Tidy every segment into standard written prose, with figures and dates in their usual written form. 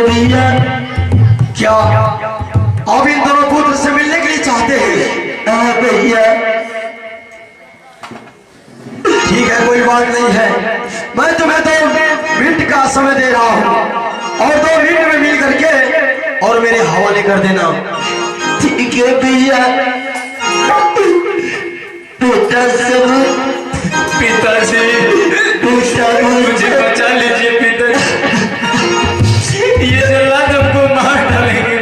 भैया क्या आप इन दोनों पुत्र से मिलने के लिए चाहते हैं? हाँ भैया। ठीक है, कोई बात नहीं है। मैं तुम्हें 2 मिनट का समय दे रहा हूँ और 2 मिनट में मिल करके और मेरे हवाले कर देना। ठीक है भैया। बेटा सब पिताजी मुझे बचा लीजिए पिताजी, ये जल्लाद हमको मार डालेंगे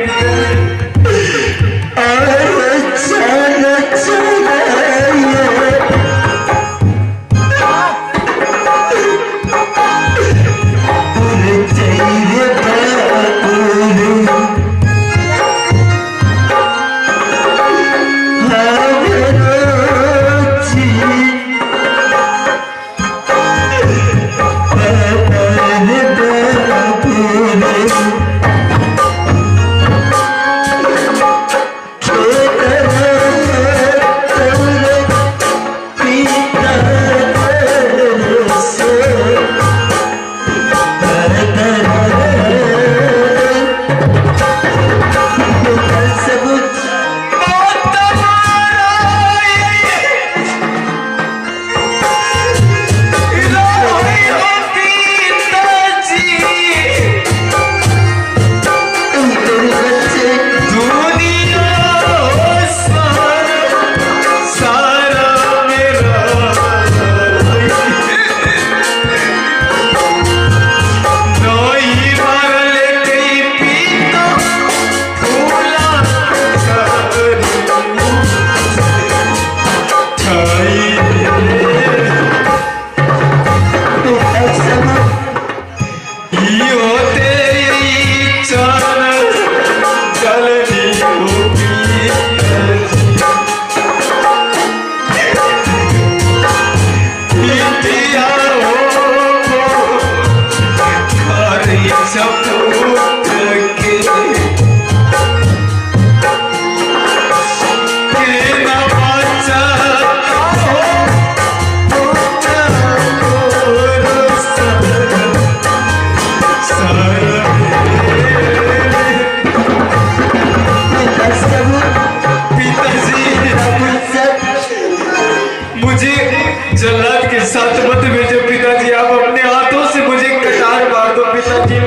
जल्लाद के साथ मत भेजो पिताजी, आप अपने हाथों से मुझे कटार मार दो पिताजी।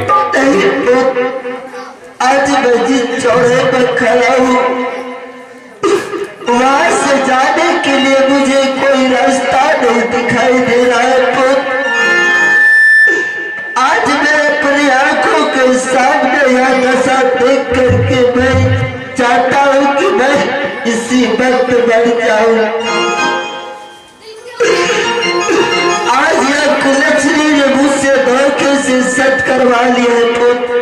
आज मैं जिस चौड़े पर खड़ा हूँ वहां से जाने के लिए मुझे कोई रास्ता नहीं दिखाई दे रहा है पुत्र। आज मैं अपनी आंखों के सामने यह नशा देख करके मैं चाहता हूँ कि मैं इसी वक्त बढ़ जाऊं। आज यह कुलछनी ने मुझसे धोखे से सच करवा लिया है पुत्र।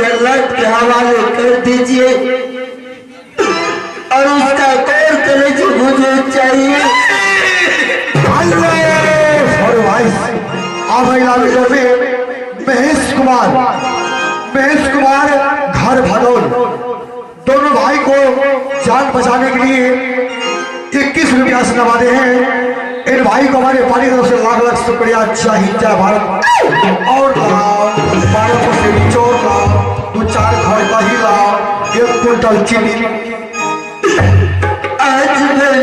जल्लाद के हवाले कर दीजिए और उसका गौर करें जो मुझे चाहिए। महेश कुमार घर भदौल दोनों भाई को जान बचाने के लिए 21 रुपया से नवादे हैं। इन भाई को हमारे पानी तरफ से लाख लाख शुक्रिया चाहिए। जय भारत। और 12 से निचोड़ लाओ, 2-4 घर दही लाओ, 1 क्विंटल चीनी। आज मैं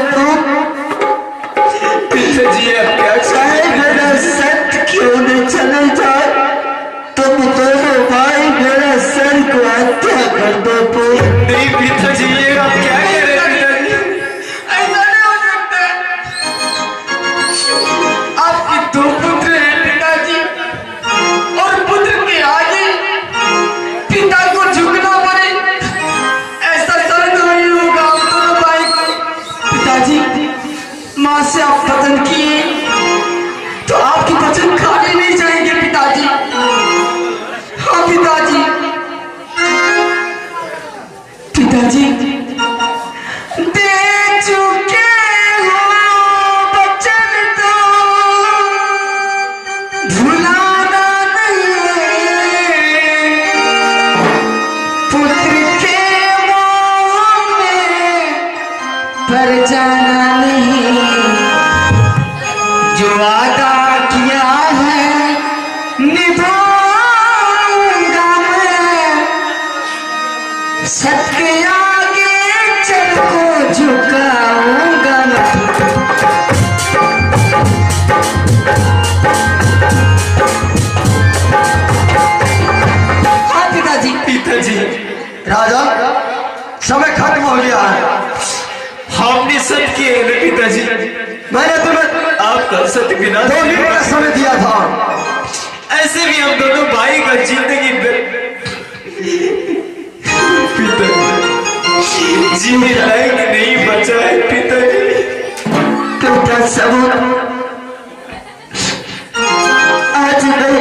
जी अब क्या चाहे मेरा सर क्यों न चले जाए, तुम दोनों भाई मेरा सर को हत्या कर दो। नहीं पिताजी, ये आप क्या कह रहे हैं पिताजी? ऐसा नहीं हो सकता। आपके 2 पुत्र हैं पिताजी, और पुत्र के आगे पिता को झुकना पड़े, ऐसा शर्त नहीं होगा आप दोनों भाई को। पिताजी, माँ से आप वचन किए तो आपकी वचन खाने नहीं जाएंगे पिताजी। हाँ पिताजी। पिताजी, दे चुके हो वचन तो भुलाना नहीं, पुत्र के मोह में पर जाना नहीं। जो वादा किया है निभाऊंगा मैं, सबके आगे चल को झुकाऊंगा मैं। हाँ पिताजी। पिताजी, राजा, समय खत्म हो गया है। हमने सत्य किए ना पिताजी। मैंने तुम्हें आपका सत्य बिना 2 मिनट का समय दिया था। ऐसे भी हम दोनों भाई का जिंदगी पिताजी जीने लायक नहीं बचा है पिताजी। बेटा सबूत, आज मैं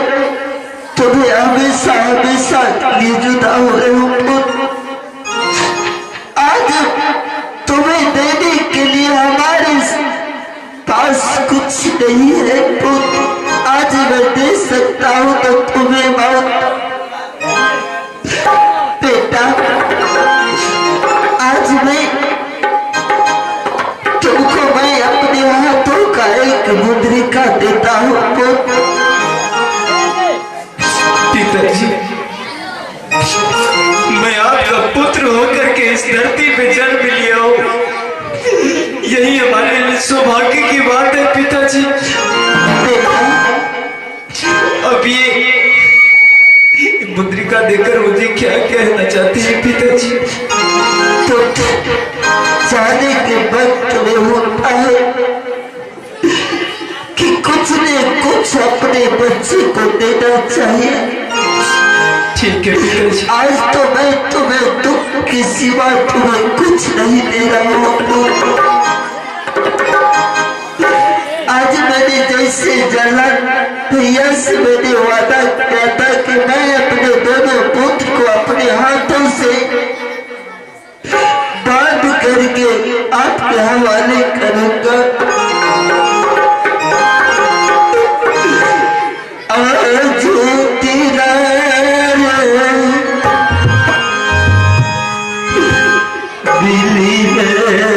तुम्हें हमेशा हमेशा लिए जुदा हो रहे हूँ। आज तुम्हें देने के लिए हमारे पास कुछ नहीं है। आज मैं दे सकता हूँ तो तुम्हें मौत। बेटा, आज मैं तुमको मैं अपने हाथों का एक मुद्रिका देता हूँ। पिताजी, मैं आपका पुत्र होकर के इस धरती पे जन्म लिया हूँ, यही हमारे लिए सौभाग्य की बात है पिताजी। अब ये मुद्रिका देकर मुझे क्या कहना चाहते हैं पिताजी? तो जाने के बाद तुम्हें होता है कि कुछ ने कुछ अपने बच्चे को देना चाहिए। ठीक है पिताजी। आज तो मैं तुम्हें दुख की सिवा तुम्हें कुछ नहीं दे रहा हूँ। आज मैंने जैसे जलन भैया से मैंने वादा किया था कि मैं अपने दोनों पुत्र को अपने हाथों से बांध करके आपके हवाले करूंगा। आज तेरा बिली मेरे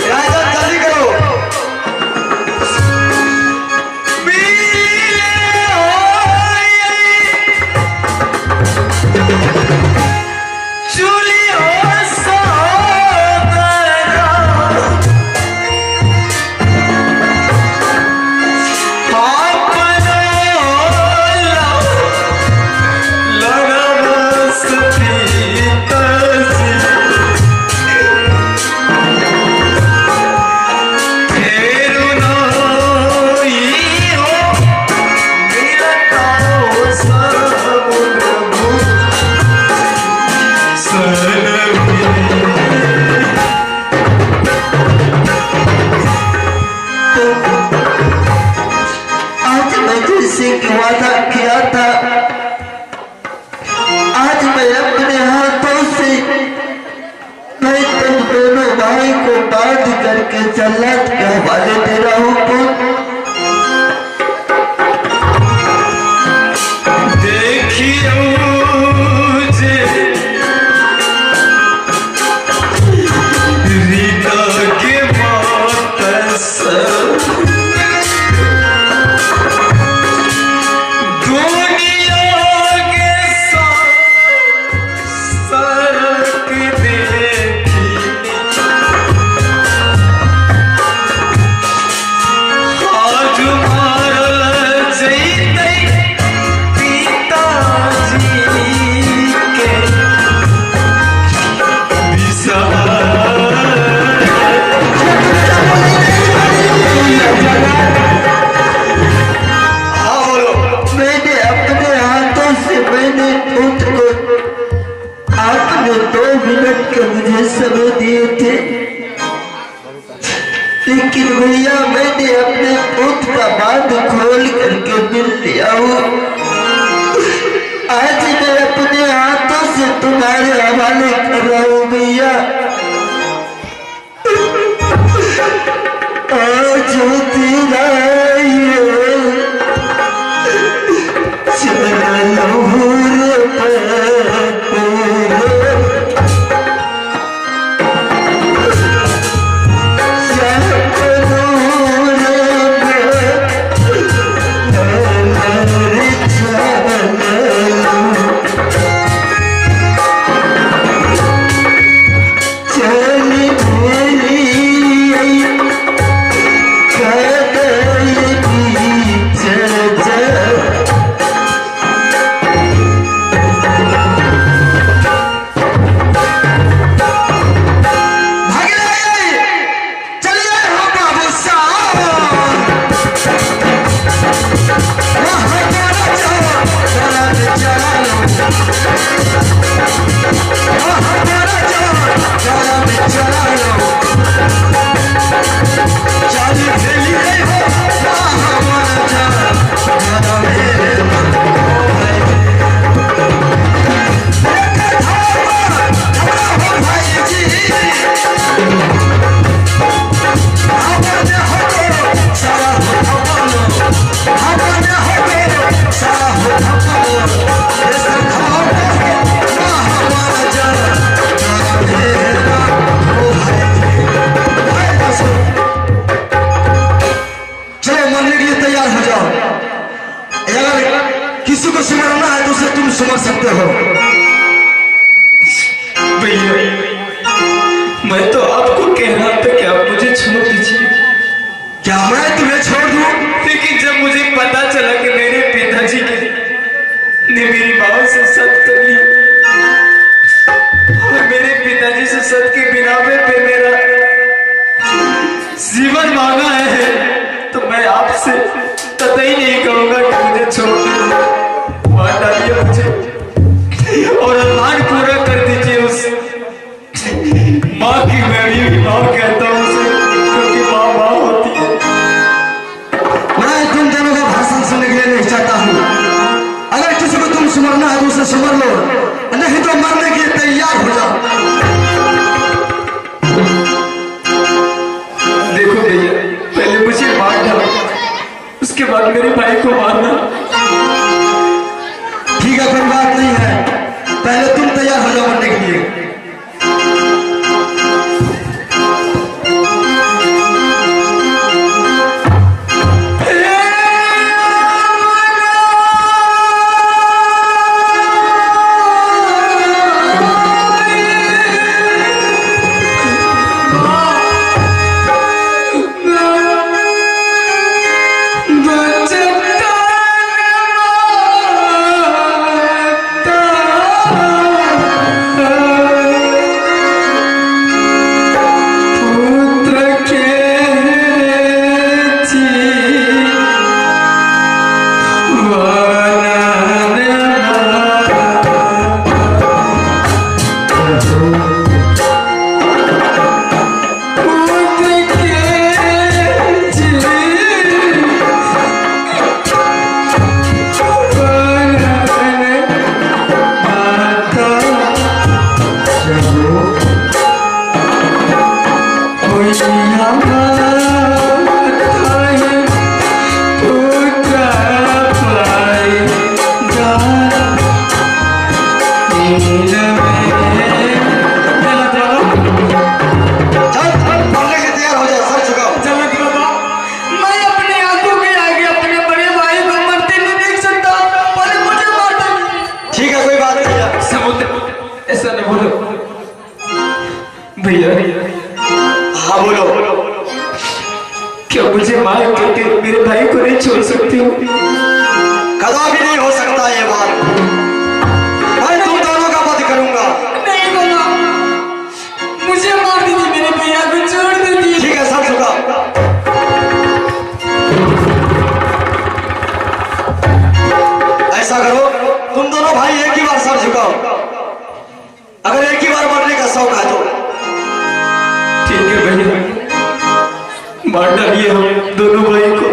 राजा आज मैं जैसे कि वादा किया था, आज मैं अपने हाथों से मैं तुम दोनों भाई को बांध करके जन्नत के हवाले दे रहा हूँ पुत्र। देखियो जे रीता के वापस दुनिया के सड़क देखी आज मारल जैतै पिताजी के हाँ बोलो। मैंने अपने हाथों से मैंने पुत्र को आपने 2 मिनट के मुझे समय दिए थे, लेकिन भैया मैंने अपने पुत्र का बांध खोल करके मिल लिया हूँ। आज मैं अपने हाथों से तुम्हारे हवाले कर रहा हूँ भैया। आज तेरा ये किसी को सिमरना है तो उसे तुम सिमर सकते हो। भैया मैं तो आपको कह रहा था कि आप मुझे छोड़ दीजिए। क्या मैं तुम्हें छोड़ दूं? लेकिन जब मुझे पता चला कि मेरे पिताजी ने मेरी माँ से सत कर ली और मेरे पिताजी से सत के बिना पे मेरा जीवन मांगा है, तो मैं आपसे कतई नहीं कहूंगा कि मुझे छोड़ दीजिए। मार डालिए मुझे और अरमान पूरा कर दीजिए उस माँ की। मैं भी माँ कहता हूँ उसे, क्योंकि माँ माँ होती है। मैं तुम दोनों का भाषण सुनने के लिए नहीं चाहता हूँ। अगर किसी को तुम सिमरना है तो उसे सिमर लो, नहीं तो मरने के लिए तैयार हो जाओ। देखो भैया, पहले मुझे मारना, उसके बाद मेरे भाई को मारना। ठीक है, कोई बात नहीं है, पहले तुम तैयार हो जाओ मरने के लिए। हूँ। कदापि नहीं हो सकता ये बात। मैं तुम दोनों का वध करूंगा। नहीं बाबा, मुझे मार दीजिए, मेरे भैया को छोड़ दीजिए। ठीक है, सर झुका। ऐसा करो, तुम दोनों भाई एक ही बार सर झुकाओ। अगर एक ही बार मरने का शौक है तो ठीक है भैया, मार डालिए हम दोनों भाई को,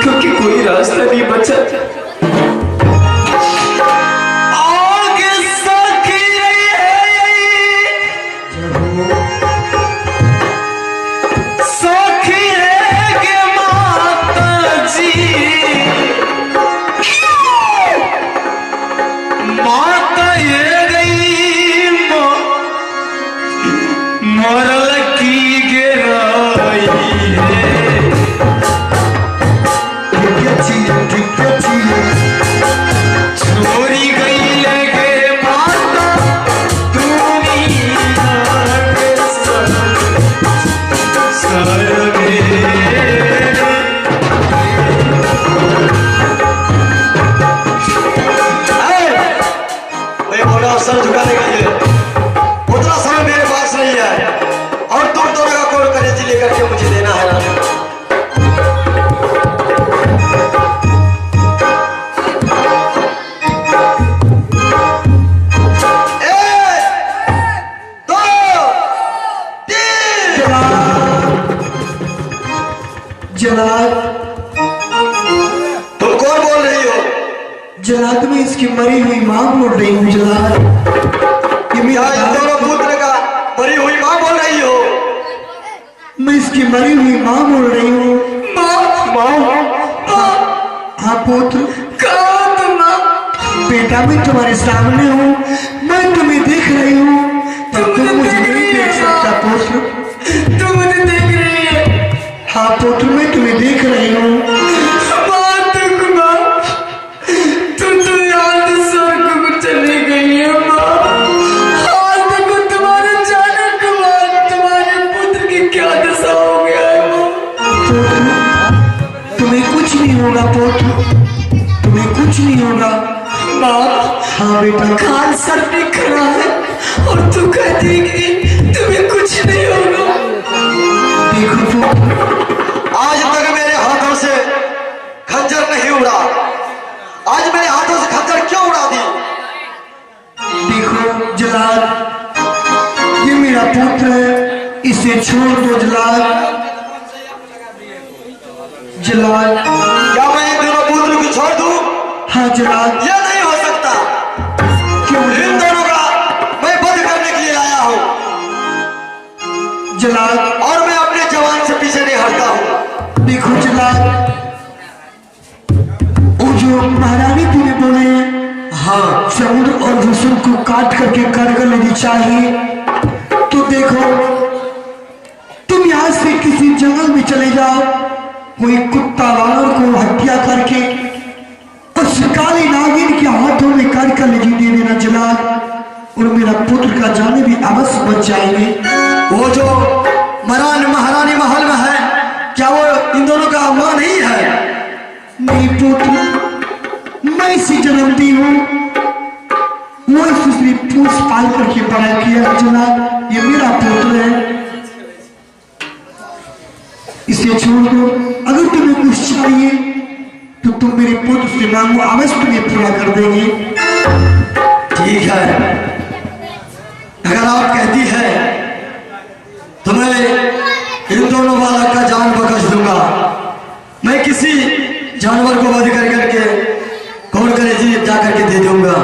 क्योंकि कोई रास्ता नहीं बचा। आगे सखी सखी के माता जी, माता ये गई मरल की गिराई है। छोरी गई लगे माता दुनिया के सर मैं बोला सर झुकाने के लिए उतना समय मेरे पास नहीं है, और तुम दोनों का कॉल करेजी लेकर के मुझे देना है ना। जनाब, तुम कौन बोल रही हो? जनाब मैं इसकी मरी हुई मां बोल रही हूँ जनाब। ये क्या इन मेरा दोनों पुत्र का मरी हुई मां बोल रही हो? मैं इसकी मरी हुई मां बोल रही हूँ। हाँ पुत्र, कहाँ तुम माँ? बेटा मैं तुम्हारे सामने हूँ, मैं तुम्हें देख रही हूँ, पर तुम मुझे नहीं देख सकता पुत्र। तुम मुझे देख रही है? हाँ पुत्र, मैं तुम्हें देख रही हूँ। माँ तुम तो याद स्वर्ग को चली गई है माँ। आज देखो तुम्हारे जाने के बाद तुम्हारे पुत्र की क्या दशा हो गया है माँ। पुत्र, तुम्हें कुछ नहीं होगा पुत्र, तुम्हें कुछ नहीं होगा। माँ, हाँ बेटा। खान सर पे खड़ा है और तू कहती है कि तुम्हें कुछ नहीं होगा। देखो पुत्र, आज तक मेरे हाथों से खंजर नहीं उड़ा, आज मेरे हाथों से खंजर क्यों उड़ा दी? देखो जलाल, ये मेरा पुत्र है, इसे छोड़ दो जलाल। जलाल, क्या मैं इन दोनों पुत्र को छोड़ दूं? हाँ जलाल। यह नहीं हो सकता। क्यों इन दोनों का मैं वध करने के लिए आया हूं, जलाल? और मैं अपने जवान से पीछे नहीं हटता हूं। देखो जलाल, वो जो महारानी तुम्हें बोले हैं, हाँ, समुद्र और भूषण को काट करके करगल लेनी चाहिए, तो देखो तुम यहाँ से किसी जंगल में चले जाओ, कोई कुत्ता वानर को हत्या करके उस काली नागिन के हाथों में करगल लेनी दे देना जलाल, और मेरा पुत्र का जाने भी अवश्य बच जाएंगे। वो जो मरान महारानी महल में है, क्या वो इन दोनों का मां नहीं है? नहीं पुत्र, मैं इसे जन्म दी हूँ, वो इसने पूछ पाल करके बड़ा किया जनाब, ये मेरा पुत्र है, इसे छोड़ दो। अगर तुम्हें कुछ चाहिए तो तुम मेरे पुत्र से मांगो, अवश्य तुम्हें पूरा कर देंगे। ठीक है, अगर आप कहती है तो मैं इन दोनों बालक का जान बख्श दूंगा। मैं किसी जानवर को वध कर करके कौन करे जी जा करके दे दूंगा,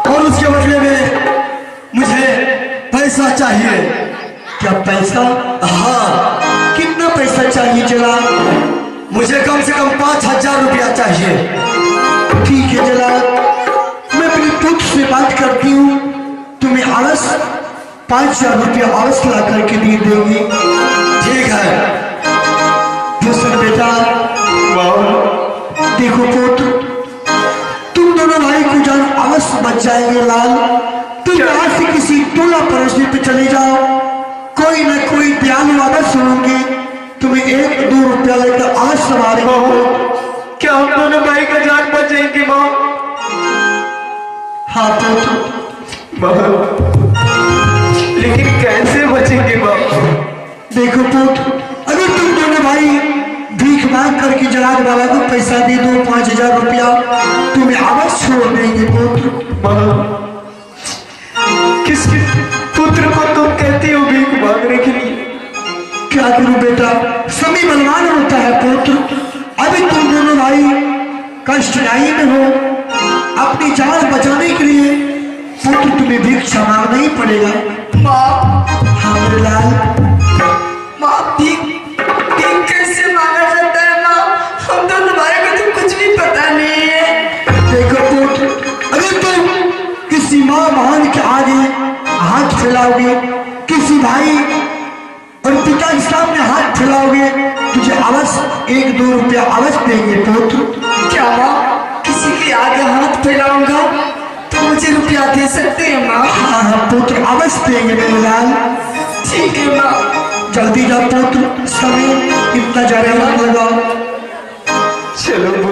और उसके बदले में मुझे पैसा चाहिए। क्या पैसा? हाँ, कितना पैसा चाहिए जनाब? मुझे कम से कम 5,000 रुपया चाहिए। ठीक है जनाब, मैं अपने पुत्र से बात करती हूँ, तुम्हें अवश्य 5,000 रुपया अवश्य ला करके दे देंगे। ठीक है भूषण बेटा, देखो पुत्र, तुम दोनों भाई को जान अवश्य बच जाएंगे लाल। तुम यहाँ से किसी टोला पड़ोसी पे चले जाओ, कोई न कोई दयालु अवश्य होंगे, तुम्हें एक एक दो रुपया लेकर आज सवारी हो। क्या हम दोनों भाई का जान बचेंगे माँ? हाँ पुत्र, माँ लेकिन कैसे बचेंगे माँ? देखो पुत्र, अगर तुम दोनों भाई भीख मांग करके जलाद वाला को पैसा दे दो 5,000 रुपया, तुम्हें अवश्य छोड़ देंगे पुत्र। माँ किस पुत्र को तुम कहती हो भीख मांगने के लिए? क्या करूं बेटा, समय बलवान होता है पुत्र। अभी तुम दोनों भाई कष्टदायी में हो, अपनी जान बचाने के लिए पुत्र तुम्हें भिक्षा मांगना ही पड़ेगा। माँ हाँ मेरे लाल, माँ भीख भीख कैसे मांगा जाता है माँ? हम दोनों भाई को तो कुछ भी पता नहीं है। देखो पुत्र, अगर तुम किसी माँ बहन के आगे हाथ फैलाओगे, किसी भाई और पिता के सामने हाथ फैलाओगे, तुझे अवश्य 1-2 रुपया अवश्य देंगे पुत्र। क्या माँ किसी के आगे हाथ फैलाऊंगा तो मुझे रुपया दे सकते हैं माँ? हाँ हाँ पुत्र, अवश्य देंगे मेरे लाल। ठीक है माँ। जल्दी जा पुत्र, समय इतना ज्यादा मत लगाओ। चलो